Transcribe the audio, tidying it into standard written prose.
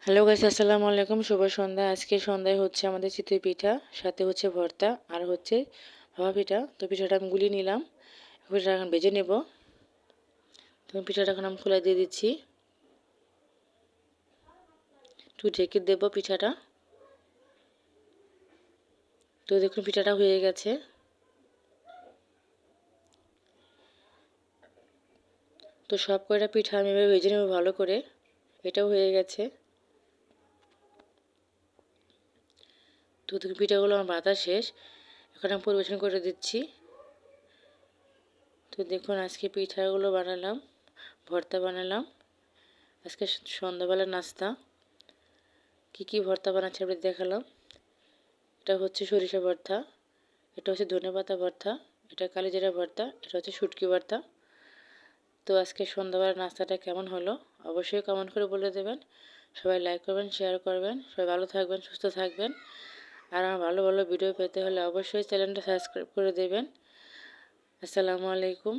Hello guys, আসসালামু আলাইকুম। শুভ সন্ধ্যা। আজকে সন্ধ্যায় হচ্ছে আমাদের চিতই পিঠা, সাথে হচ্ছে ভর্তা আর হচ্ছে ভাপা পিঠা। তো পিঠাটা আমি গুলিয়ে নিলাম, পিঠাটা এখন ভেজে নেব। তো পিঠাটা এখন আমি খোলা দিয়ে দিচ্ছি, একটু ঢেকে দেব পিঠাটা। তো দেখুন পিঠাটা হয়ে গেছে। তো সব কয়টা পিঠা আমি এভাবে ভেজে নেব ভালো করে। এটাও হয়ে গেছে। তো দেখুন পিঠাগুলো আমার ভাজা শেষ, এখন আমি পরিবেশন করে দিচ্ছি। তো দেখুন আজকে পিঠাগুলো বানালাম, ভর্তা বানালাম। আজকে সন্ধ্যাবেলার নাস্তা কি ভর্তা বানাচ্ছি আপনি দেখালাম। এটা হচ্ছে সরিষা ভর্তা, এটা হচ্ছে ধনেপাতা ভর্তা, এটা কালিজিরা ভর্তা, এটা হচ্ছে শুটকি ভর্তা। তো আজকে সন্ধ্যাবেলার নাস্তাটা কেমন হলো অবশ্যই কমেন্ট করে বলে দেবেন। সবাই লাইক করবেন, শেয়ার করবেন। সবাই ভালো থাকবেন, সুস্থ থাকবেন। আর আমার ভালো ভালো ভিডিও পেতে হলে অবশ্যই চ্যানেলটা সাবস্ক্রাইব করে দেবেন। আসসালামু আলাইকুম।